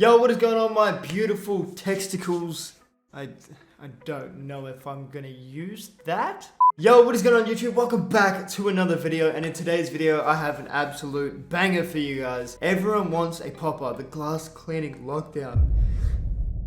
Yo, what is going on, my beautiful texticles? I don't know if I'm gonna use that. Yo, what is going on YouTube? Welcome back to another video, and in today's video I have an absolute banger for you guys. Everyone wants a popper, the glass cleaning lockdown.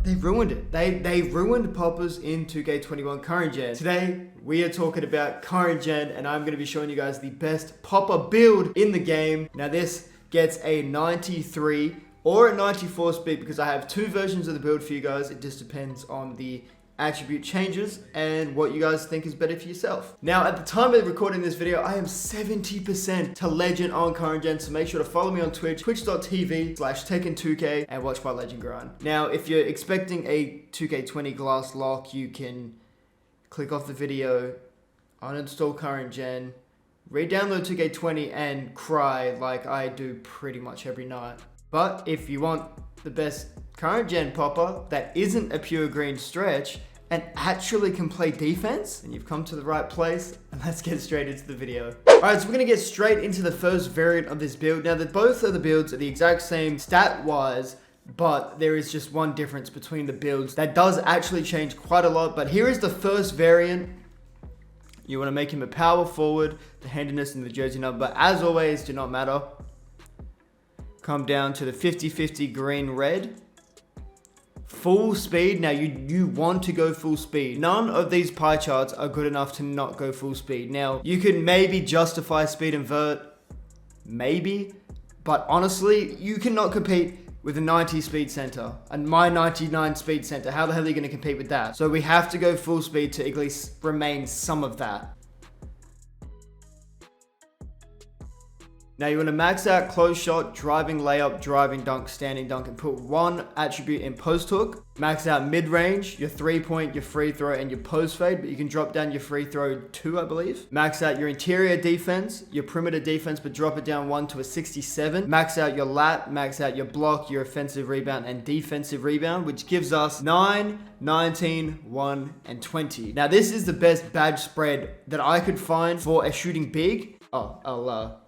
They ruined it. They ruined poppers in 2K21 current gen. Today we are talking about current gen, and I'm gonna be showing you guys the best popper build in the game. Now this gets a 93 or a 94 speed because I have two versions of the build for you guys. It just depends on the attribute changes and what you guys think is better for yourself. Now at the time of recording this video, I am 70% to legend on current gen, so make sure to follow me on Twitch, twitch.tv/Tekken2K, and watch my legend grind. Now if you're expecting a 2K20 glass lock, you can click off the video, uninstall current gen, re-download 2K20 and cry like I do pretty much every night. But if you want the best current gen popper that isn't a pure green stretch and actually can play defense, then you've come to the right place, and let's get straight into the video. Alright, so we're gonna get straight into the first variant of this build. Now that both of the builds are the exact same stat wise, but there is just one difference between the builds that does actually change quite a lot. But here is the first variant. You want to make him a power forward, the handiness and the jersey number, as always, do not matter. Come down to the 50-50 green red. Full speed. Now you want to go full speed. None of these pie charts are good enough to not go full speed. Now you could maybe justify speed invert, maybe, but honestly you cannot compete with a 90 speed center and my 99 speed center. How the hell are you going to compete with that? So we have to go full speed to at least remain some of that. Now you want to max out close shot, driving layup, driving dunk, standing dunk, and put one attribute in post hook. Max out mid range, your 3-point, your free throw, and your post fade, but you can drop down your free throw too, I believe. Max out your interior defense, your perimeter defense, but drop it down 1 to a 67. Max out your lat, max out your block, your offensive rebound, and defensive rebound, which gives us 9, 19, 1, and 20. Now this is the best badge spread that I could find for a shooting big. Oh, I'll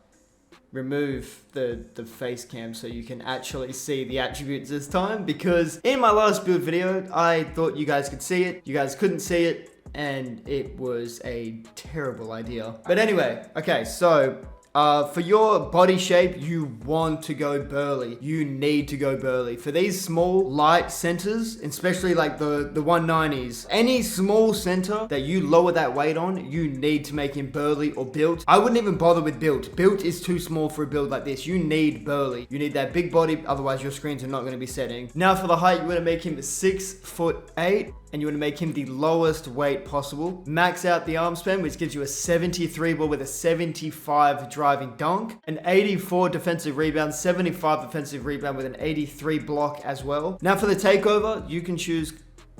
remove the face cam so you can actually see the attributes this time, because in my last build video I thought you guys could see it, you guys couldn't see it, and it was a terrible idea. But anyway, okay, so for your body shape, you want to go burly. You need to go burly. For these small, light centers, especially like the 190s, any small center that you lower that weight on, you need to make him burly or built. I wouldn't even bother with built. Built is too small for a build like this. You need burly. You need that big body, otherwise your screens are not going to be setting. Now for the height, you want to make him 6'8", and you want to make him the lowest weight possible. Max out the arm span, which gives you a 73 ball with a 75 driving dunk, an 84 defensive rebound, 75 defensive rebound with an 83 block as well. Now for the takeover, you can choose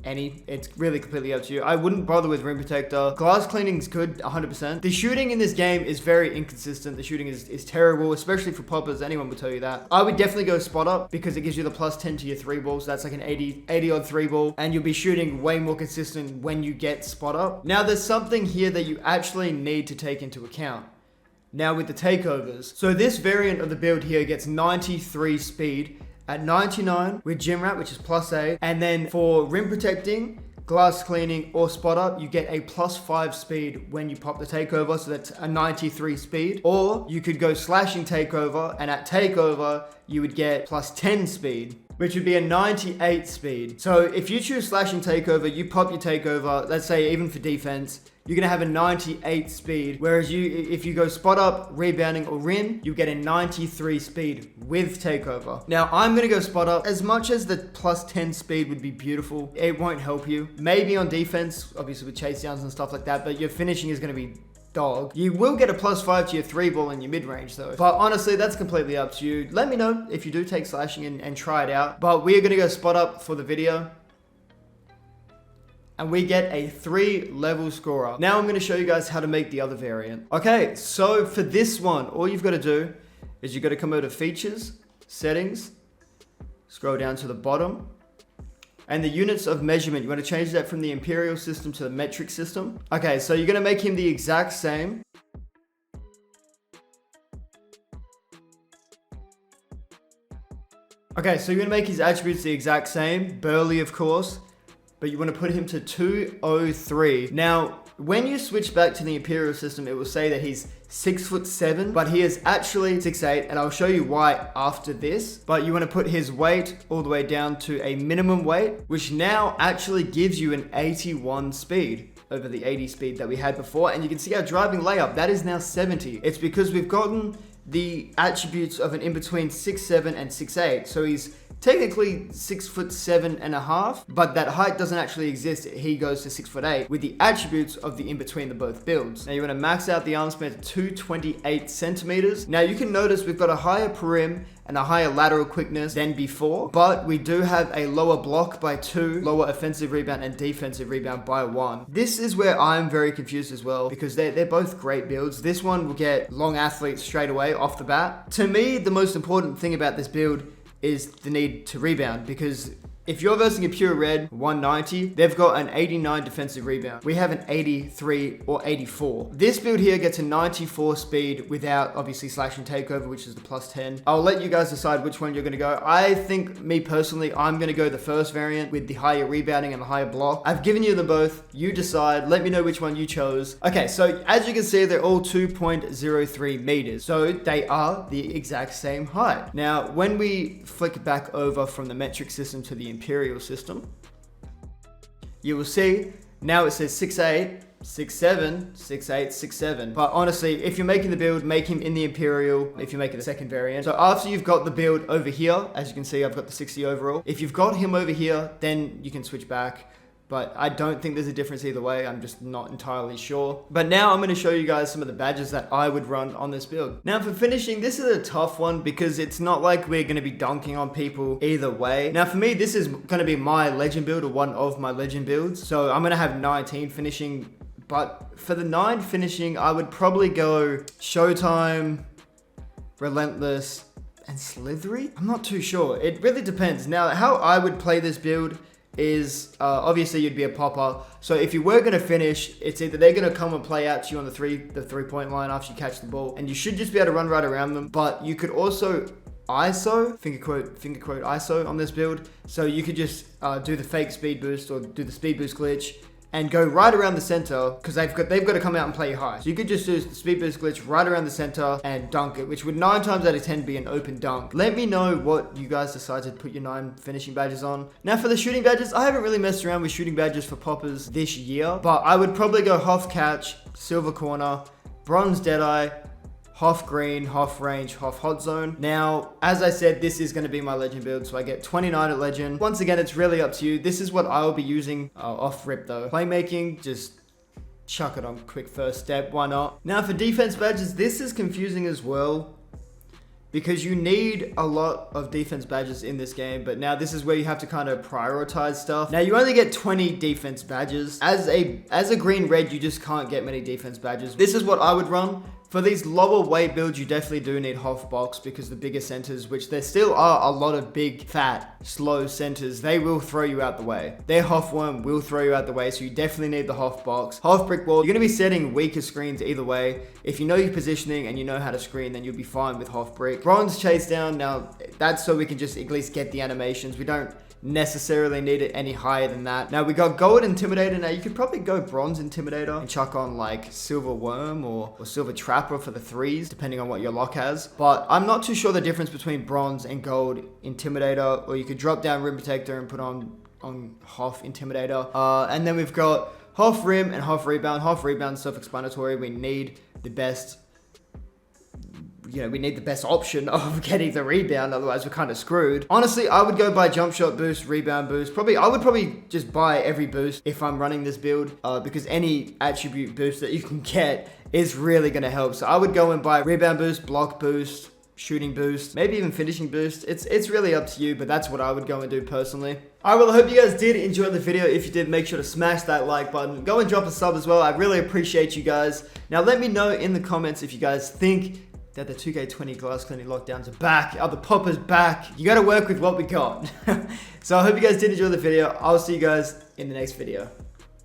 any. It's really completely up to you. I wouldn't bother with rim protector. Glass cleaning is good, 100%. The shooting in this game is very inconsistent. The shooting is terrible, especially for poppers. Anyone will tell you that. I would definitely go spot up because it gives you the +10 to your 3 balls. So that's like an 80 odd 3 ball, and you'll be shooting way more consistent when you get spot up. Now there's something here that you actually need to take into account. Now with the takeovers. So this variant of the build here gets 93 speed at 99 with gym rat, which is +8. And then for rim protecting, glass cleaning, or spot up, you get a +5 speed when you pop the takeover. So that's a 93 speed. Or you could go slashing takeover, and at takeover, you would get +10 speed, which would be a 98 speed. So if you choose slashing takeover, you pop your takeover, let's say even for defense, you're gonna have a 98 speed. Whereas if you go spot up, rebounding, or rim, you get a 93 speed with takeover. Now I'm gonna go spot up. As much as the +10 speed would be beautiful, it won't help you. Maybe on defense, obviously with chase downs and stuff like that, but your finishing is gonna be dog. You will get a +5 to your 3 ball in your mid-range though. But honestly, that's completely up to you. Let me know if you do take slashing and try it out. But we're gonna go spot up for the video, and we get a 3-level scorer. Now I'm gonna show you guys how to make the other variant. Okay, so for this one, all you've gotta do is you gotta come over to features, settings, scroll down to the bottom, and the units of measurement, you want to change that from the imperial system to the metric system. Okay, so you're going to make him the exact same. Okay, so you're gonna make his attributes the exact same, burly of course, but you want to put him to 203. Now, when you switch back to the Imperial system, it will say that he's 6'7", but he is actually 6'8", and I'll show you why after this. But you want to put his weight all the way down to a minimum weight, which now actually gives you an 81 speed over the 80 speed that we had before. And you can see our driving layup, that is now 70. It's because we've gotten the attributes of an in-between 6'7" and 6'8". So he's technically 6'7.5", but that height doesn't actually exist. He goes to 6'8" with the attributes of the in-between the both builds. Now you want to max out the arm span to 228 centimeters. Now you can notice we've got a higher perim and a higher lateral quickness than before, but we do have a lower block by 2, lower offensive rebound and defensive rebound by 1. This is where I'm very confused as well, because they're both great builds. This one will get long athletes straight away off the bat. To me, the most important thing about this build is the need to rebound, because if you're versing a pure red 190, they've got an 89 defensive rebound. We have an 83 or 84. This build here gets a 94 speed without obviously slash and takeover, which is the plus 10. I'll let you guys decide which one you're gonna go. I think, me personally, I'm gonna go the first variant with the higher rebounding and the higher block. I've given you them both. You decide. Let me know which one you chose. Okay, so as you can see, they're all 2.03 meters. So they are the exact same height. Now, when we flick back over from the metric system to the Imperial system, you will see now it says 6'8", 6'7", 6'8", 6'7". But honestly, if you're making the build, make him in the Imperial if you make it a second variant. So after you've got the build over here, as you can see, I've got the 60 overall. If you've got him over here, then you can switch back. But I don't think there's a difference either way. I'm just not entirely sure. But now I'm going to show you guys some of the badges that I would run on this build. Now for finishing, this is a tough one because it's not like we're going to be dunking on people either way. Now for me, this is going to be my legend build, or one of my legend builds. So I'm going to have 19 finishing. But for the 9 finishing, I would probably go Showtime, Relentless, and Slithery. I'm not too sure. It really depends. Now how I would play this build is obviously you'd be a popper. So if you were going to finish, it's either they're going to come and play out to you on the three-point line after you catch the ball, and you should just be able to run right around them. But you could also ISO, finger quote ISO on this build. So you could just do the fake speed boost or do the speed boost glitch and go right around the center, because they've got to come out and play high. So you could just do the speed boost glitch right around the center and dunk it, which would 9 times out of 10 be an open dunk. Let me know what you guys decide to put your 9 finishing badges on. Now for the shooting badges, I haven't really messed around with shooting badges for poppers this year, but I would probably go Hoff Catch, Silver Corner, Bronze Deadeye, Hoff Green, Hoff Range, Hoff Hot Zone. Now, as I said, this is going to be my legend build, so I get 29 at legend. Once again, it's really up to you. This is what I will be using off rip though. Playmaking, just chuck it on quick first step, why not? Now for defense badges, this is confusing as well, because you need a lot of defense badges in this game, but now this is where you have to kind of prioritize stuff. Now you only get 20 defense badges. As a green red, you just can't get many defense badges. This is what I would run. For these lower weight builds, you definitely do need Hoff Box, because the bigger centers, which there still are a lot of big, fat, slow centers, they will throw you out the way. Their Hoff Worm will throw you out the way, so you definitely need the Hoff Box. Hoff Brick Wall, you're going to be setting weaker screens either way. If you know your positioning and you know how to screen, then you'll be fine with Hoff Brick. Bronze Chase Down, now that's so we can just at least get the animations. We don't necessarily need it any higher than that. Now we got Gold Intimidator. Now you could probably go Bronze Intimidator and chuck on like Silver Worm or Silver Trapper for the 3s, depending on what your lock has. But I'm not too sure the difference between Bronze and Gold Intimidator, or you could drop down Rim Protector and put on Hoff Intimidator. And then we've got Hoff Rim and Hoff Rebound. Hoff Rebound, self-explanatory. We need the best, we need the best option of getting the rebound, otherwise we're kind of screwed. Honestly, I would go buy jump shot boost, rebound boost. I would probably just buy every boost if I'm running this build, because any attribute boost that you can get is really going to help. So I would go and buy rebound boost, block boost, shooting boost, maybe even finishing boost. It's really up to you, but that's what I would go and do personally. Alright, well, I hope you guys did enjoy the video. If you did, make sure to smash that like button. Go and drop a sub as well. I really appreciate you guys. Now let me know in the comments if you guys think that the 2K20 glass cleaning lockdowns are back. Are the poppers back? You got to work with what we got. So I hope you guys did enjoy the video. I'll see you guys in the next video.